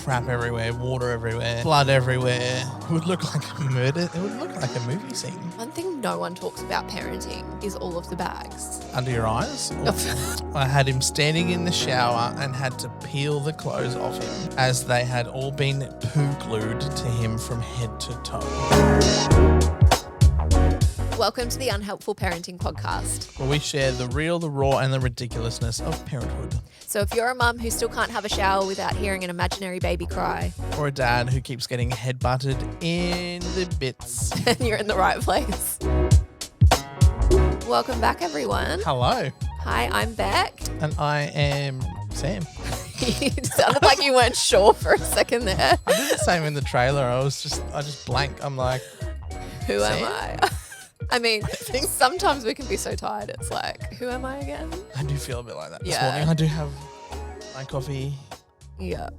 crap everywhere, water everywhere, blood everywhere. It would look like a murder. It would look like a movie scene. One thing no one talks about parenting is all of the bags. Under your eyes? I had him standing in the shower and had to peel the clothes off him as they had all been poo glued to him from head to toe. Welcome to the Unhelpful Parenting Podcast, where we share the real, the raw and the ridiculousness of parenthood. So if you're a mum who still can't have a shower without hearing an imaginary baby cry, or a dad who keeps getting headbutted in the bits, then you're in the right place. Welcome back, everyone. Hello. Hi, I'm Beck. And I am Sam. You sounded like you weren't sure for a second there. I did the same in the trailer. I just blank. I'm like, who Sam? am I? I mean, sometimes we can be so tired. It's like, who am I again? I do feel a bit like that this Yeah. morning. I do have my coffee. Yeah.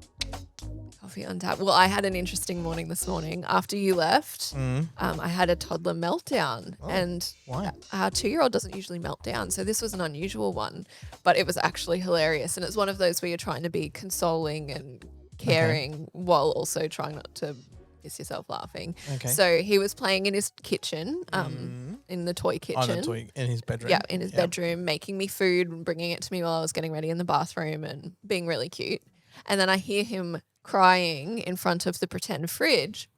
Coffee on tap. Well, I had an interesting morning this morning. After you left, I had a toddler meltdown. And Why? our 2-year-old doesn't usually melt down. So this was an unusual one. But it was actually hilarious. And it's one of those where you're trying to be consoling and caring while also trying not to piss yourself laughing. Okay. So he was playing in his kitchen, in the toy kitchen. In his bedroom. Yeah, in his bedroom, making me food and bringing it to me while I was getting ready in the bathroom and being really cute. And then I hear him crying in front of the pretend fridge.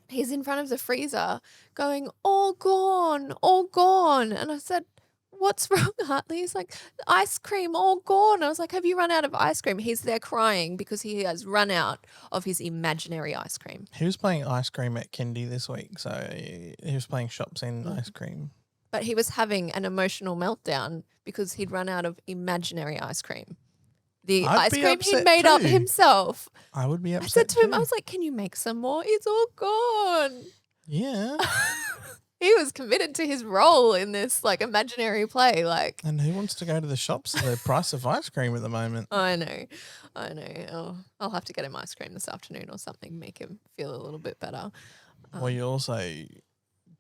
He's in front of the freezer going, all gone, all gone. And I said, what's wrong, Hartley? He's like, ice cream, all gone. I was like, have you run out of ice cream? He's there crying because he has run out of his imaginary ice cream. He was playing ice cream at Kindy this week, so he was playing shops in ice cream. But he was having an emotional meltdown because he'd run out of imaginary ice cream. The ice cream he made up himself. I would be upset. I said to him, I was like, can you make some more? It's all gone. Yeah. He was committed to his role in this like imaginary play. Like, and who wants to go to the shops for the price of ice cream at the moment? I know. Oh, I'll have to get him ice cream this afternoon or something, make him feel a little bit better. Well, you also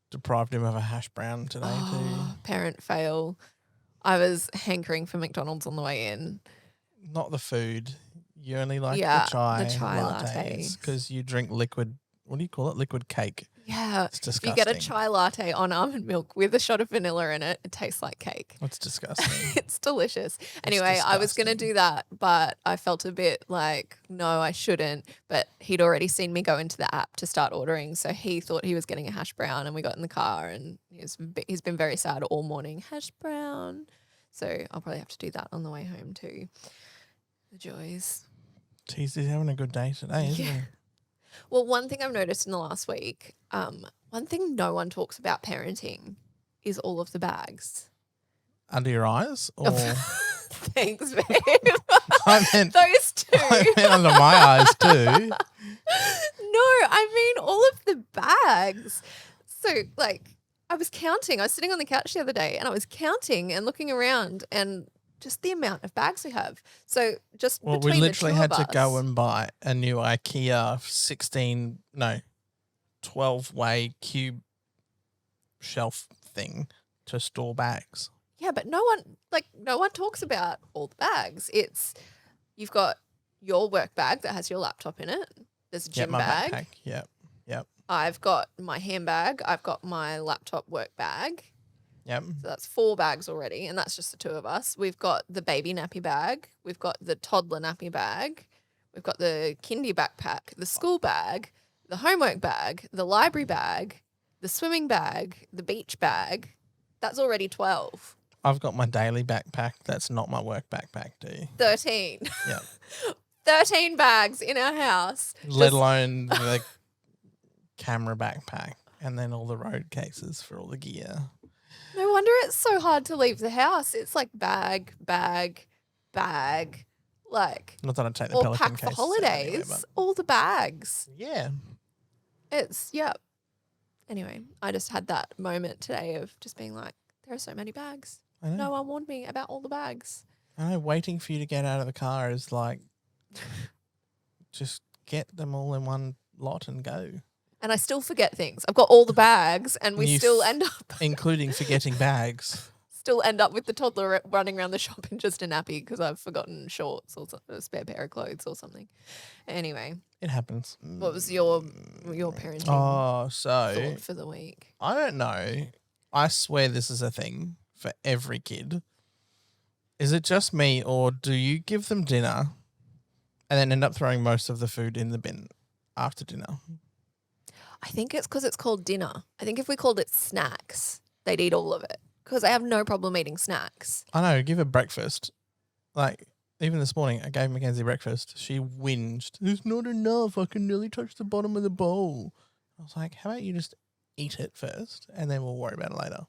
deprived him of a hash brown today too. Parent fail. I was hankering for McDonald's on the way in. Not the food. You only like the chai latte. because you drink liquid. What do you call it? Liquid cake. Yeah. It's disgusting. You get a chai latte on almond milk with a shot of vanilla in it. It tastes like cake. It's disgusting. It's delicious. Anyway, I was going to do that, but I felt a bit like, no, I shouldn't. But he'd already seen me go into the app to start ordering. So he thought he was getting a hash brown and we got in the car and he's been very sad all morning. Hash brown. So I'll probably have to do that on the way home too. The joys. Jeez, he's having a good day today, isn't he? Well, one thing I've noticed in the last week, one thing no one talks about parenting is all of the bags. Under your eyes? Or Thanks, babe. I meant those two. I meant under my eyes too. No, I mean all of the bags. So, like, I was counting. I was sitting on the couch the other day and I was counting and looking around and just the amount of bags we have. So just between we literally the two had of to us, go and buy a new IKEA 12-way cube shelf thing to store bags. Yeah, but no one talks about all the bags. You've got your work bag that has your laptop in it. There's a gym bag. Backpack. Yep. I've got my handbag. I've got my laptop work bag. Yep. So that's 4 bags already, and that's just the two of us. We've got the baby nappy bag. We've got the toddler nappy bag. We've got the kindy backpack, the school bag, the homework bag, the library bag, the swimming bag, the beach bag. That's already 12. I've got my daily backpack. That's not my work backpack, do you? 13. Yep. 13 bags in our house. Let alone the camera backpack and then all the road cases for all the gear. No wonder it's so hard to leave the house. It's like bag, like Not that I take the or Pelican pack case for holidays. anywhere, all the bags. yeah. Anyway, I just had that moment today of just being like, there are so many bags. I know. No one warned me about all the bags. I know, waiting for you to get out of the car is like, just get them all in one lot and go. And I still forget things. I've got all the bags and we still end up including forgetting bags. still end up with the toddler running around the shop in just a nappy because I've forgotten shorts or a spare pair of clothes or something. Anyway, It happens. what was your parenting So thought for the week? I don't know. I swear this is a thing for every kid. Is it just me, or do you give them dinner and then end up throwing most of the food in the bin after dinner? I think it's because it's called dinner. I think if we called it snacks, they'd eat all of it because I have no problem eating snacks. I know. Give her breakfast. Like, even this morning, I gave Mackenzie breakfast. She whinged. There's not enough. I can nearly touch the bottom of the bowl. I was like, how about you just eat it first and then we'll worry about it later.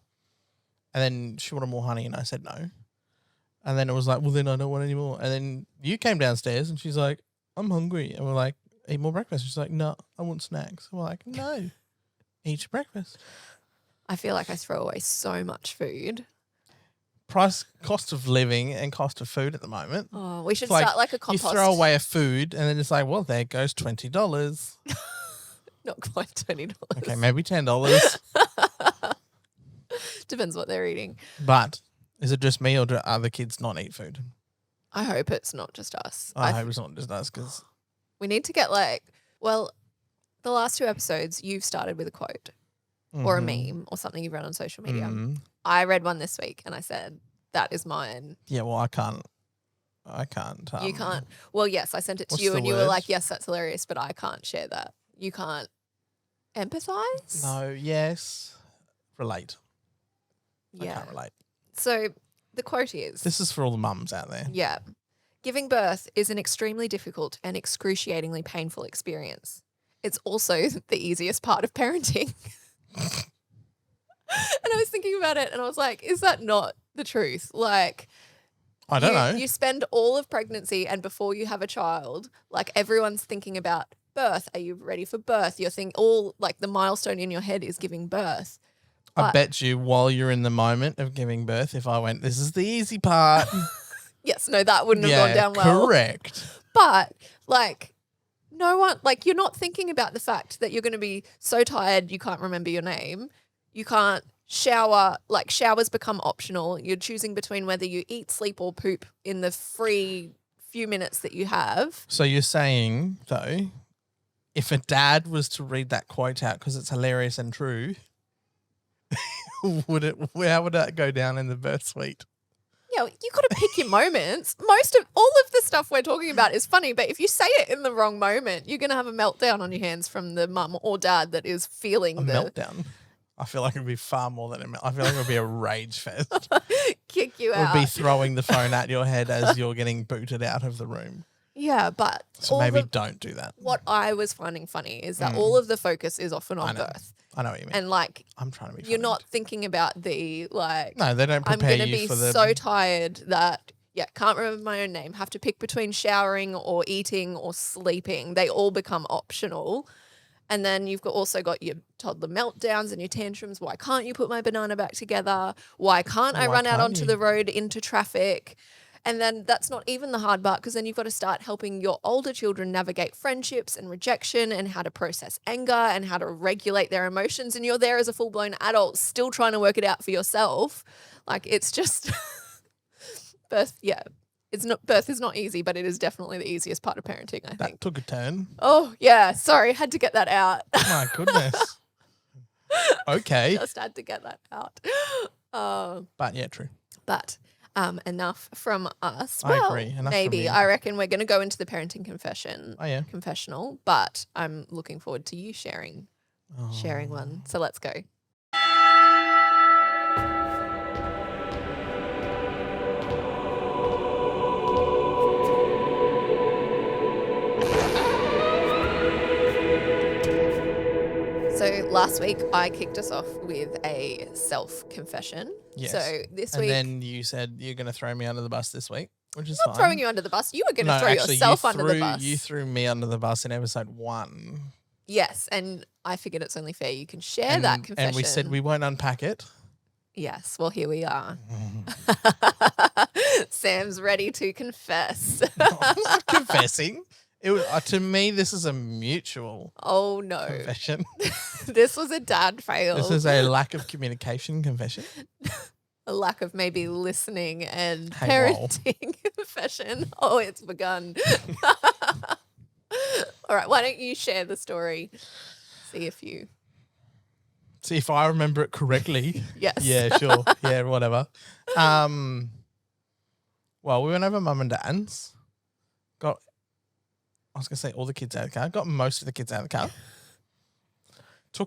And then she wanted more honey and I said no. And then it was like, well, then I don't want any more. And then you came downstairs and she's like, I'm hungry. And we're like, eat more breakfast. She's like, no, I want snacks. We're like, no, eat your breakfast. I feel like I throw away so much food. Cost of living and cost of food at the moment. Oh, we should It's like start like a compost. You throw away a food and then it's like, well, there goes $20. Not quite $20. Okay, maybe $10. Depends what they're eating. But is it just me or do other kids not eat food? I hope it's not just us. I hope it's not just us because we need to get the last 2 episodes you've started with a quote or a meme or something you've read on social media. I read one this week and I said, that is mine. Yeah, well, I can't. You can't. Well, yes, I sent it to you and you were like, yes, that's hilarious, but I can't share that. You can't empathize? No, yes. Relate. Yeah. I can't relate. So the quote is. This is for all the mums out there. Yeah. Giving birth is an extremely difficult and excruciatingly painful experience. It's also the easiest part of parenting. And I was thinking about it and I was like, is that not the truth? Like, I don't know. You spend all of pregnancy and before you have a child, like everyone's thinking about birth. Are you ready for birth? You're thinking all like the milestone in your head is giving birth. I bet you while you're in the moment of giving birth, if I went, this is the easy part. Yes, no, that wouldn't have gone down well. Correct. But like no one, like you're not thinking about the fact that you're going to be so tired you can't remember your name. You can't shower, like showers become optional. You're choosing between whether you eat, sleep or poop in the free few minutes that you have. So you're saying, though, if a dad was to read that quote out because it's hilarious and true, how would that go down in the birth suite? Yeah, you got to pick your moments. All of the stuff we're talking about is funny, but if you say it in the wrong moment, you're going to have a meltdown on your hands from the mum or dad that is feeling a meltdown. I feel like it would be far more than I feel like it would be a rage fest. Kick you It out. would be throwing the phone at your head as you're getting booted out of the room. Yeah, but so maybe don't do that. What I was finding funny is that all of the focus is often on birth. I know what you mean. And like, I'm trying to be funny. You're not thinking about the like. No, they don't prepare you for the. I'm going to be so tired that can't remember my own name. Have to pick between showering or eating or sleeping. They all become optional. And then you've also got your toddler meltdowns and your tantrums. Why can't you put my banana back together? Why can't I run out onto the road into traffic? And then that's not even the hard part because then you've got to start helping your older children navigate friendships and rejection and how to process anger and how to regulate their emotions. And you're there as a full-blown adult still trying to work it out for yourself. Like it's just birth. Yeah. Birth is not easy, but it is definitely the easiest part of parenting, I think. That took a turn. Oh, yeah. Sorry. Had to get that out. My goodness. Okay. Just had to get that out. But yeah, true. But enough from us. I agree. Enough maybe. from you. I reckon we're going to go into the parenting confessional, but I'm looking forward to you sharing one. So let's go. So last week I kicked us off with a self-confession. Yes. So this and week... then you said you're going to throw me under the bus this week, which is I'm not throwing you under the bus. You were going to throw actually, yourself under the bus. You threw me under the bus in episode 1. Yes, and I figured it's only fair you can share that confession. And we said we won't unpack it. Yes, well, here we are. Sam's ready to confess. I'm not confessing. It was, to me, this is a mutual confession. This was a dad fail. This is a lack of communication confession. a lack of maybe listening and Hey, whoa. parenting fashion. Oh, it's begun. All right, why don't you share the story? See if I remember it correctly. Yes. Yeah, sure. Yeah, whatever. Well, we went over mum and dad's. I was going to say all the kids out of the car. Got most of the kids out of the car. So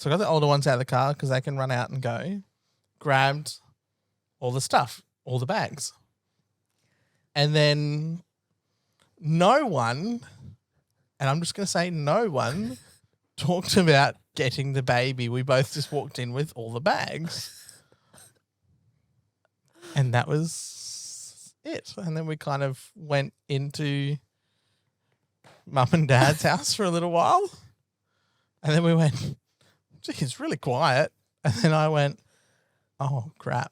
I got the older ones out of the car because they can run out and go. Grabbed all the stuff, all the bags. And then no one, and I'm just going to say no one, talked about getting the baby. We both just walked in with all the bags. And that was it. And then we kind of went into mum and dad's house for a little while. And then we went, gee, it's really quiet. And then I went, oh, crap.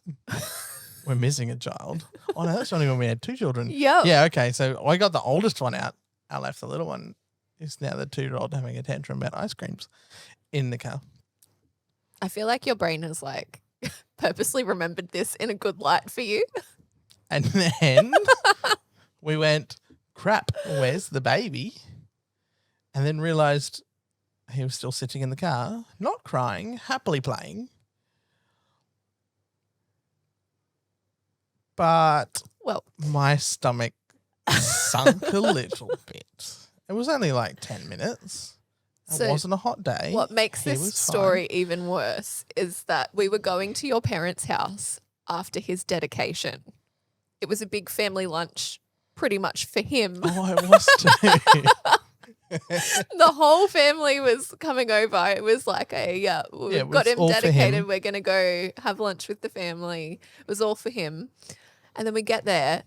We're missing a child. Oh, no, that's only when we had 2 children. Yep. Yeah, okay. So I got the oldest one out. I left the little one. Is now the 2-year-old having a tantrum about ice creams in the car. I feel like your brain has like purposely remembered this in a good light for you. And then we went, crap, where's the baby? And then realised he was still sitting in the car, not crying, happily playing. But my stomach sunk a little bit. It was only like 10 minutes. It wasn't a hot day. What makes this story even worse is that we were going to your parents' house after his dedication. It was a big family lunch pretty much for him. Oh, it was too. The whole family was coming over. It was like we've got him dedicated. We're going to go have lunch with the family. It was all for him. And then we get there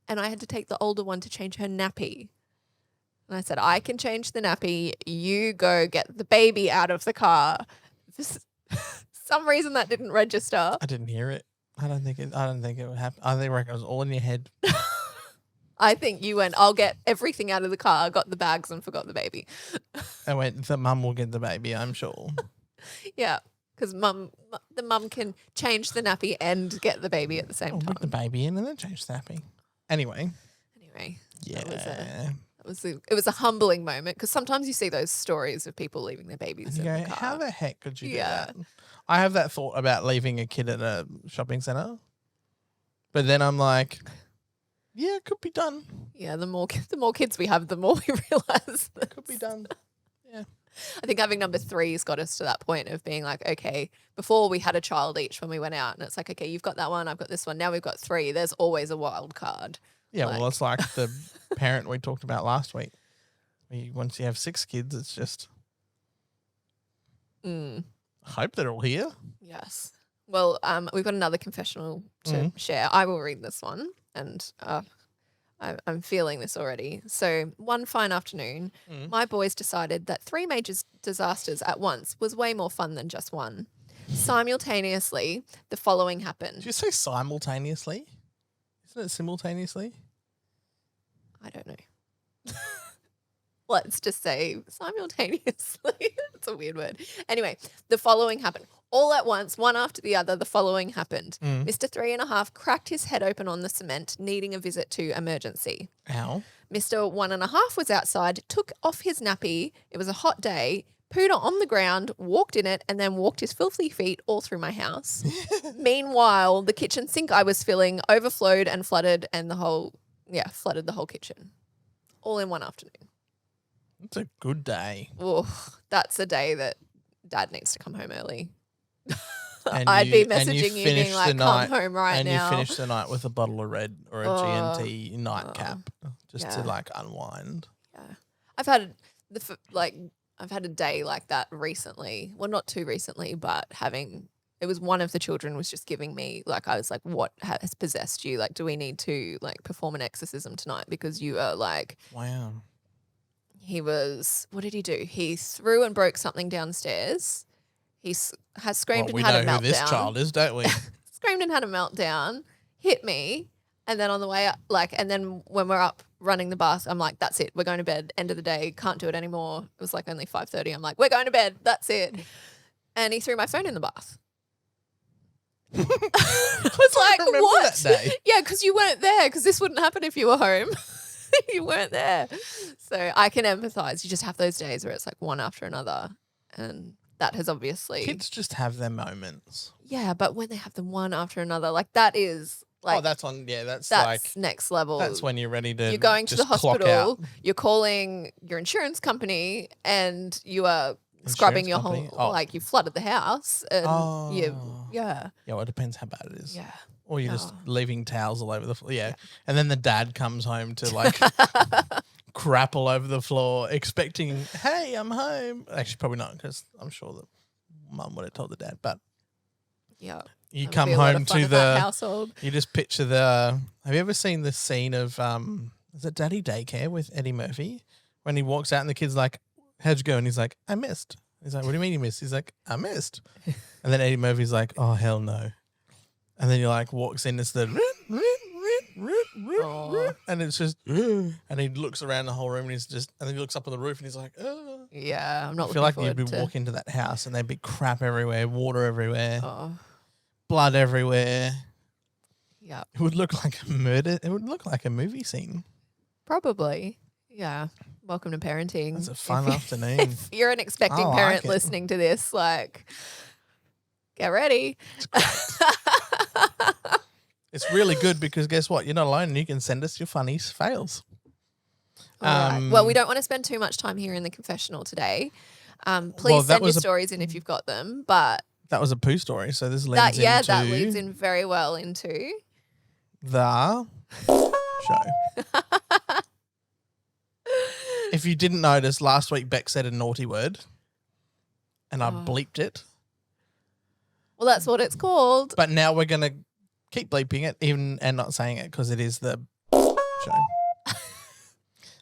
and I had to take the older one to change her nappy. And I said, I can change the nappy. You go get the baby out of the car. For some reason that didn't register. I didn't hear it. I don't think it would happen. I reckon it was all in your head. I think you went, I'll get everything out of the car, got the bags and forgot the baby. I went, the mum will get the baby, I'm sure. Yeah, because the mum can change the nappy and get the baby at the same time. Put the baby in and then change the nappy. Anyway. Yeah. It was a humbling moment because sometimes you see those stories of people leaving their babies in the car. How the heck could you do that? I have that thought about leaving a kid at a shopping centre. But then I'm like, yeah, it could be done. Yeah, the more kids we have, the more we realise that it could be done. Yeah. I think having number 3 has got us to that point of being like, okay, before we had a child each when we went out and it's like, okay, you've got that one, I've got this one. Now we've got 3. There's always a wild card. Yeah, well, it's like the parent we talked about last week. Once you have 6 kids, it's just I hope they're all here. Yes. Well, we've got another confessional to share. I will read this one and I'm feeling this already. So one fine afternoon, my boys decided that 3 major disasters at once was way more fun than just one. Simultaneously, the following happened. Did you say simultaneously? Isn't it simultaneously? I don't know. Let's just say simultaneously. It's a weird word. Anyway, the following happened. All at once, one after the other, the following happened. Mr. 3.5 cracked his head open on the cement, needing a visit to emergency. Ow. Mr. 1.5 was outside, took off his nappy. It was a hot day. Pooed on the ground, walked in it, and then walked his filthy feet all through my house. Meanwhile, the kitchen sink I was filling overflowed and flooded the whole kitchen. All in one afternoon. It's a good day. Oh, that's a day that Dad needs to come home early. I'd be messaging you being like, come home right now. And you finish the night with a bottle of red or a G&T nightcap just to like unwind. Yeah. I've had a day like that recently. Well, not too recently, but it was one of the children was just giving me, like, I was like, what has possessed you? Like, do we need to like perform an exorcism tonight? Because you are like, wow. What did he do? He threw and broke something downstairs. He has screamed and had a meltdown. We know who this child is, don't we? Screamed and had a meltdown, hit me. And then on the way up, and then when we're up running the bath, I'm like, that's it. We're going to bed. End of the day. Can't do it anymore. It was like only 5:30. I'm like, we're going to bed. That's it. And he threw my phone in the bath. I was like, remember what? that day. Yeah, because you weren't there, because this wouldn't happen if you were home. You weren't there. So I can empathize. You just have those days where it's like one after another. And that has obviously. Kids just have their moments. Yeah, but when they have them one after another, like that is like. That's that's like like next level. That's when you're ready to. You're going to the just clock hospital, out. you're calling your insurance company, and you are scrubbing your company? whole, like you flooded the house. And Yeah, well, it depends how bad it is. Yeah. Or you're just leaving towels all over the floor. Yeah. And then the dad comes home to like crap all over the floor, expecting, hey, I'm home. Actually, probably not, because I'm sure that mum would have told the dad. But Yeah. you That would come be a lot home of fun to in that the household. You just picture the. Have you ever seen the scene of is it Daddy Daycare with Eddie Murphy when he walks out and the kid's like, "How'd you go?" And he's like, "I missed." He's like, "What do you mean you missed?" He's like, "I missed." And then Eddie Murphy's like, "Oh hell no." And then he like walks in, it's the and it's just and he looks around the whole room and and then he looks up on the roof and he's like, Yeah, I'm not. I feel like you'd be walking into that house and there'd be crap everywhere, water everywhere, blood everywhere. Yeah, it would look like a murder. It would look like a movie scene. Probably. Yeah. Welcome to parenting. It's a fun afternoon. If you're an expecting parent listening to this, like, get ready. It's really good because guess what? You're not alone and you can send us your funny fails. All right. Well, we don't want to spend too much time here in the confessional today. Please send your stories in if you've got them. But that was a poo story, so this leads into... that leads in very well into... the show. If you didn't notice, last week Beck said a naughty word and I bleeped it. Well, that's what it's called. But now we're going to keep bleeping it even and not saying it because it is the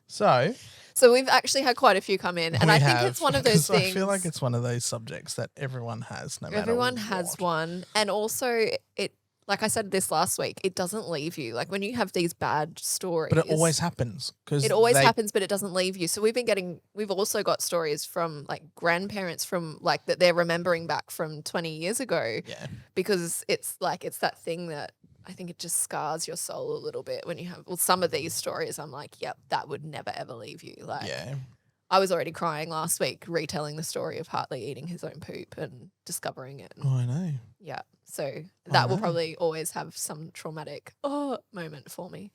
show. So we've actually had quite a few come in, and I think it's one of those things. I feel like it's one of those subjects that everyone has, no matter Everyone has one, and also it. Like I said this last week, it doesn't leave you. Like when you have these bad stories, but it always happens it always happens, but it doesn't leave you. So we've also got stories from like grandparents from like that they're remembering back from 20 years ago. Yeah, because it's that thing that I think it just scars your soul a little bit when you have some of these stories. I'm like, yep, that would never ever leave you. Like, yeah. I was already crying last week retelling the story of Hartley eating his own poop and discovering it. Oh, I know. Yeah. So that will probably always have some traumatic moment for me.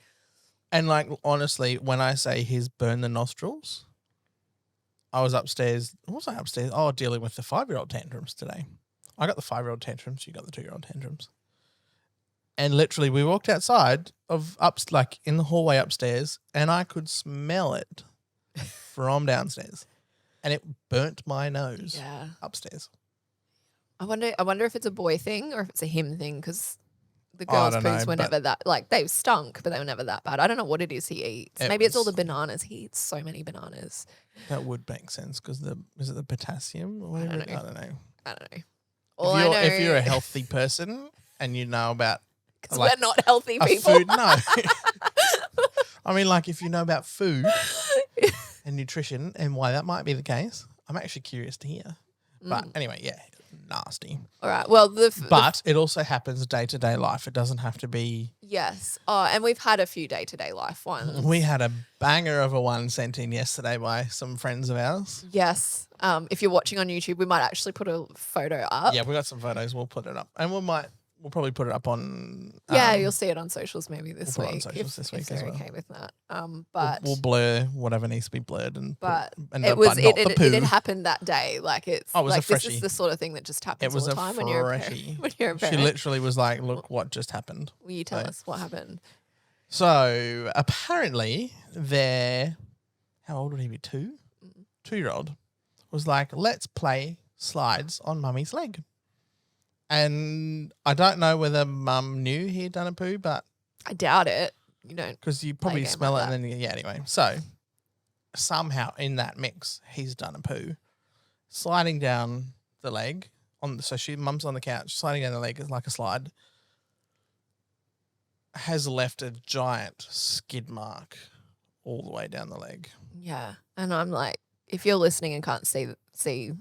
And like, honestly, when I say he's burned the nostrils, I was upstairs. What was I upstairs? Oh, dealing with the 5-year-old tantrums today. I got the 5-year-old tantrums. You got the 2-year-old tantrums. And literally we walked outside like in the hallway upstairs and I could smell it from downstairs and it burnt my nose upstairs. I wonder if it's a boy thing or if it's a him thing because the girls' poos were never that, like they stunk, but they were never that bad. I don't know what it is he eats. Maybe it's all the bananas. He eats so many bananas. That would make sense because is it the potassium or whatever? I don't know. If you're a healthy person and you know about... Because we're not healthy people. Food, no. I mean, like if you know about food and nutrition and why that might be the case, I'm actually curious to hear. But anyway, yeah, nasty. All right. Well, but it also happens day-to-day life. It doesn't have to be... Yes. Oh, and we've had a few day-to-day life ones. We had a banger of a one sent in yesterday by some friends of ours. Yes. If you're watching on YouTube, we might actually put a photo up. Yeah, we got some photos. We'll put it up. And we'll probably put it up on... you'll see it on socials maybe this week. We'll put it on socials this week as well. Okay with that. But we'll blur whatever needs to be blurred and it had happened that day. Like it's it was like a freshie. This is the sort of thing that just happens all the time when you're a parent. She literally was like, "Look what just happened." Will you tell us what happened? So apparently how old would he be? 2? 2-year-old was like, "Let's play slides on mummy's leg." And I don't know whether mum knew he had done a poo, but... I doubt it. You don't. Because you probably smell it and then... Yeah, anyway. So, somehow in that mix, he's done a poo. Sliding down the leg. Mum's on the couch. Sliding down the leg is like a slide. Has left a giant skid mark all the way down the leg. Yeah. And I'm like, if you're listening and can't see the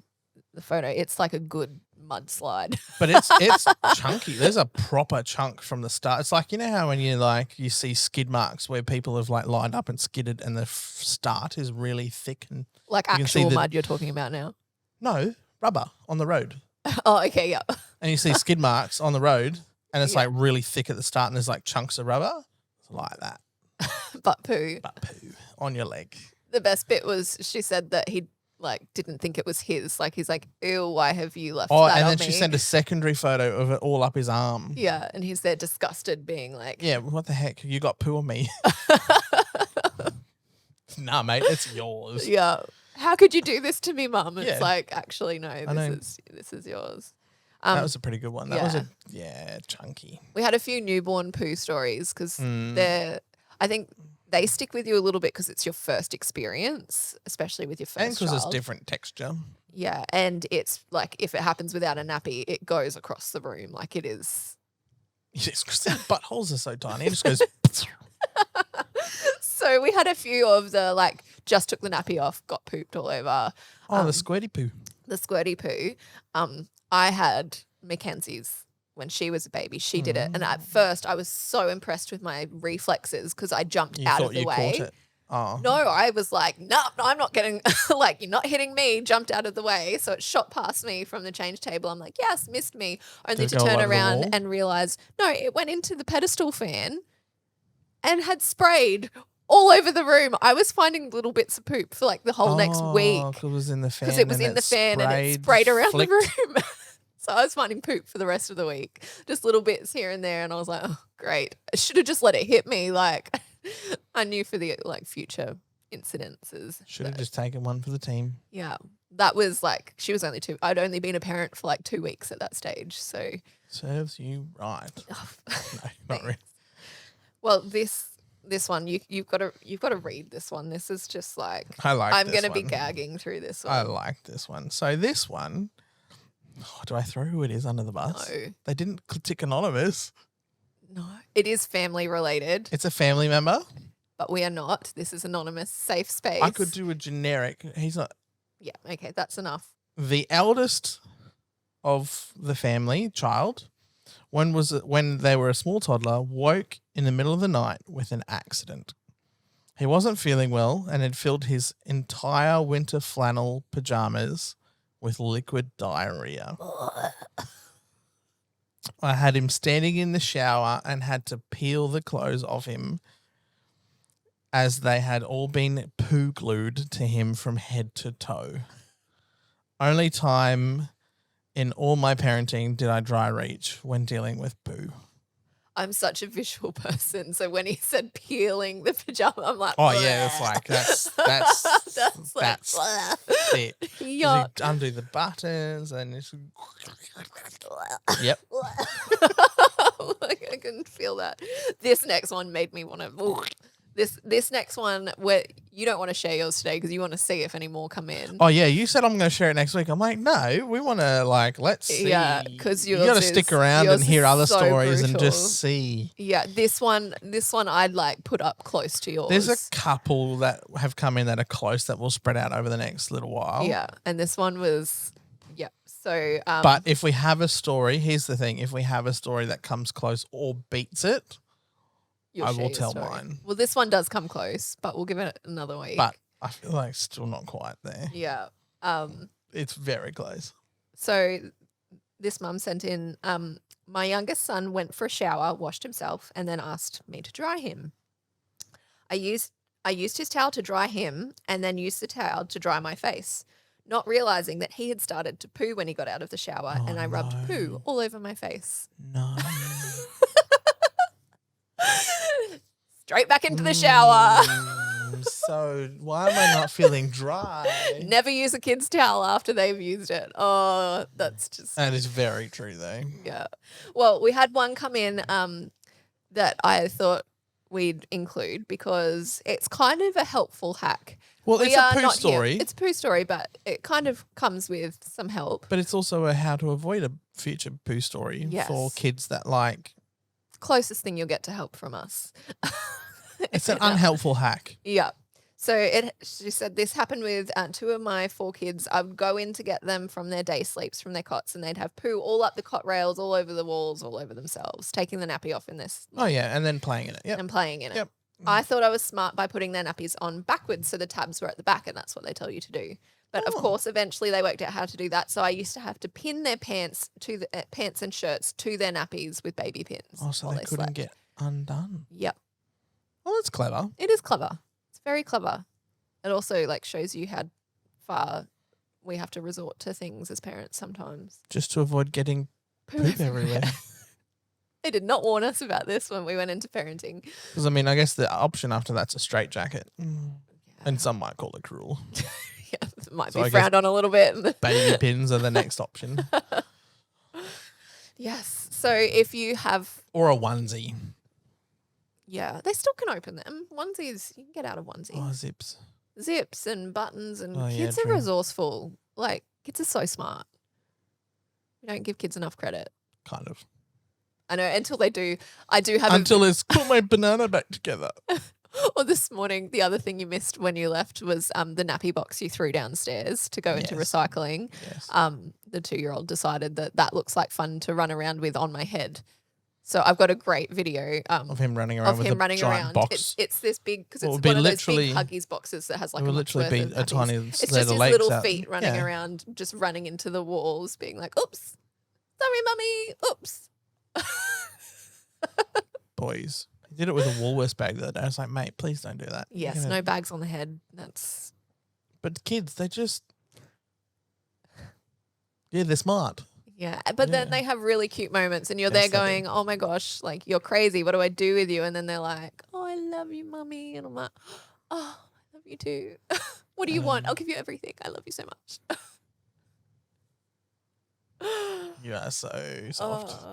photo, it's like a good mudslide. But it's chunky. There's a proper chunk from the start. It's like, you know how when you see skid marks where people have like lined up and skidded and the start is really thick and Like you can see actual mud you're talking about now. no, rubber on the road. Oh, okay, yeah. And you see skid marks on the road and it's like really thick at the start and there's like chunks of rubber. It's like that. Butt poo. Butt poo on your leg. The best bit was she said that he like didn't think it was his. Like he's like, ew, why have you left that on me? And then she sent a secondary photo of it all up his arm. Yeah, and he's there disgusted being like. Yeah, what the heck? You got poo on me. Nah, mate, it's yours. Yeah. How could you do this to me, Mum? It's Yeah. like, actually, no, this is yours. That was a pretty good one. That was yeah. chunky. We had a few newborn poo stories because I think they stick with you a little bit because it's your first experience, especially with your first And because child. it's different texture. Yeah, and it's like if it happens without a nappy, it goes across the room like it is. Yes, because their buttholes are so tiny. It just goes. So we had a few of the like just took the nappy off, got pooped all over. Oh, the squirty poo. The squirty poo. I had Mackenzie's when she was a baby. She did it. And at first I was so impressed with my reflexes because I jumped out of the way. Caught it. Oh. No, I was like, no, I'm not getting, like, you're not hitting me, jumped out of the way. So it shot past me from the change table. I'm like, yes, missed me. Only to turn around and realize, no, it went into the pedestal fan and had sprayed all over the room. I was finding little bits of poop for like the whole next week. Because it was in the fan. Because it was in the fan and it sprayed around the room. So I was finding poop for the rest of the week. Just little bits here and there. And I was like, oh, great. I should have just let it hit me. Like I knew for the like future incidences. Should have just taken one for the team. Yeah. That was like, she was only 2. I'd only been a parent for like 2 weeks at that stage. So. Serves you right. No, not really. Well, this one, you've got to read this one. This is just like I like I'm this going to be one. gagging through this one. I like this one. So this one, do I throw who it is under the bus? No. They didn't tick anonymous. No. It is family related, It's a family member. but we are not. This is anonymous, safe space. I could do a generic. He's not Yeah, okay, that's enough. the eldest of the family child. When they were a small toddler, woke in the middle of the night with an accident. He wasn't feeling well and had filled his entire winter flannel pajamas with liquid diarrhea. I had him standing in the shower and had to peel the clothes off him as they had all been poo glued to him from head to toe. Only time in all my parenting did I dry reach when dealing with poo. I'm such a visual person, so when he said peeling the pajama, I'm like, Oh yeah, it's like that's that's it. Yuck. You undo the buttons and it's yep. Like, I can feel that. This next one made me want to. This next one where you don't want to share yours today because you want to see if any more come in. Oh yeah, you said I'm going to share it next week. I'm like, no, we want to let's see. Yeah, because you got to stick around and hear other so stories brutal. and just see. Yeah, this one I'd like put up close to yours. There's a couple that have come in that are close that will spread out over the next little while. Yeah, and this one was So, but if we have a story, here's the thing: if we have a story that comes close or beats it, I will tell mine. Well, this one does come close, but we'll give it another week. But I feel like it's still not quite there. Yeah. It's very close. So this mum sent in, my youngest son went for a shower, washed himself, and then asked me to dry him. I used his towel to dry him and then used the towel to dry my face, not realizing that he had started to poo when he got out of the shower, and I rubbed poo all over my face. No. Straight back into the shower. So why am I not feeling dry? Never use a kid's towel after they've used it. Oh, that's just... That is very true though. Yeah. Well, we had one come in that I thought we'd include because it's kind of a helpful hack. Well, it's a poo story. It's a poo story, but it kind of comes with some help. But it's also a how to avoid a future poo story for kids that like... Closest thing you'll get to help from us. It's an unhelpful hack. Yeah. So she said this happened with 2 of my 4 kids. I would go in to get them from their day sleeps, from their cots, and they'd have poo all up the cot rails, all over the walls, all over themselves, taking the nappy off in this. Oh, yeah, and then playing in it. Yep. And playing in it. Yep. I thought I was smart by putting their nappies on backwards so the tabs were at the back, and that's what they tell you to do. But of course, eventually they worked out how to do that. So I used to have to pin their pants to the pants and shirts to their nappies with baby pins. Oh, so they couldn't get undone. Yep. Oh, that's clever. It is clever. It's very clever. It also shows you how far we have to resort to things as parents sometimes. Just to avoid getting poop everywhere. They did not warn us about this when we went into parenting. Because, I mean, I guess the option after that's a straitjacket. Yeah. And some might call it cruel. Yeah, it might be frowned on a little bit. Baby pins are the next option. Yes. So if you have... Or a onesie. Yeah, they still can open them. Onesies, you can get out of onesie. Oh, zips. Zips and buttons, and kids yeah, are resourceful. Kids are so smart. We don't give kids enough credit. Kind of. I know, until they do. I do have Until it's put my banana back together. Or this morning, the other thing you missed when you left was the nappy box you threw downstairs to go into recycling. Yes. The 2-year-old decided that looks like fun to run around with on my head. So I've got a great video of him running around with a giant box. It's this big, because it's one of those big Huggies boxes that has like a month's worth of a tiny It's just his little feet running around, just running into the walls, being like, oops, sorry, mummy, oops. Boys. He did it with a Woolworths bag the other day. I was like, mate, please don't do that. Yes, no bags on the head. But kids, they just... Yeah, they're smart. Yeah, but then they have really cute moments, and you're there going, oh my gosh, you're crazy. What do I do with you? And then they're like, oh, I love you, mummy. And I'm like, oh, I love you too. What do you want? I'll give you everything. I love you so much. You are so soft.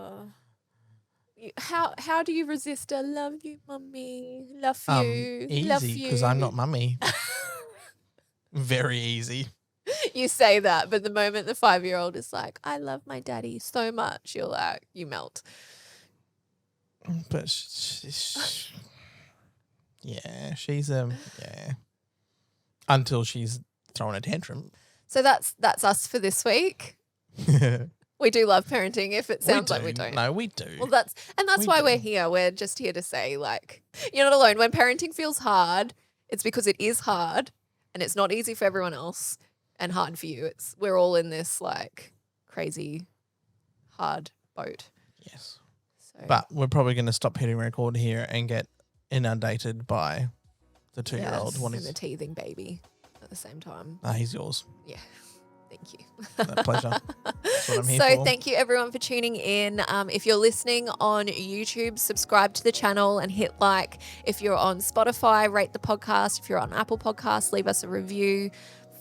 How do you resist a love you, mummy? Love you. Easy, because I'm not mummy. Very easy. You say that, but the moment the 5-year-old is like, I love my daddy so much, you're like, you melt. But she's until she's throwing a tantrum. So that's us for this week. We do love parenting if it sounds like we don't. No, we do. Well, that's why we're here. We're just here to say, you're not alone. When parenting feels hard, it's because it is hard, and it's not easy for everyone else and hard for you. We're all in this crazy hard boat. Yes. But we're probably going to stop hitting record here and get inundated by the 2-year-old. Yes, and the teething baby at the same time. He's yours. Yeah. Thank you. A pleasure. That's what I'm here for. Thank you everyone for tuning in. If you're listening on YouTube, subscribe to the channel and hit like. If you're on Spotify, rate the podcast. If you're on Apple Podcasts, leave us a review.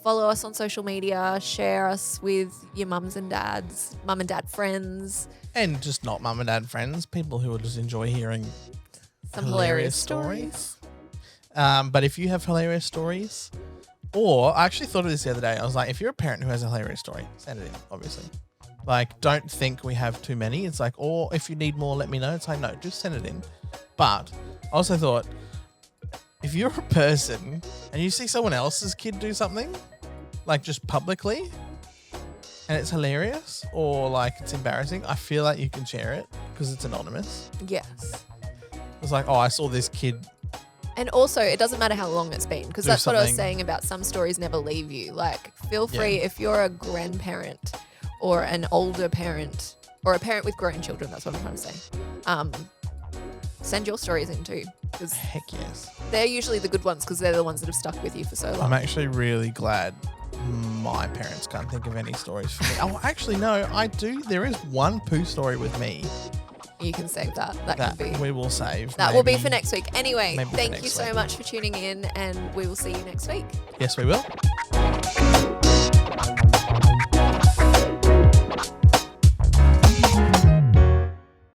Follow us on social media. Share us with your mums and dads, mum and dad friends. And just not mum and dad friends, people who will just enjoy hearing some hilarious stories. But if you have hilarious stories... Or I actually thought of this the other day. I was like, if you're a parent who has a hilarious story, send it in, obviously. Don't think we have too many. It's or if you need more, let me know. It's no, just send it in. But I also thought, if you're a person and you see someone else's kid do something, just publicly, and it's hilarious or it's embarrassing, I feel like you can share it because it's anonymous. Yes. It's I saw this kid. And also, it doesn't matter how long it's been, because that's what I was saying about some stories never leave you. Feel free, if you're a grandparent or an older parent or a parent with grown children, that's what I'm trying to say, send your stories in too. Heck yes. They're usually the good ones because they're the ones that have stuck with you for so long. I'm actually really glad my parents can't think of any stories for me. Oh, actually, no, I do. There is one poo story with me. You can save that. That can be. We will save. That will be for next week. Anyway, thank you so much for tuning in, and we will see you next week. Yes, we will.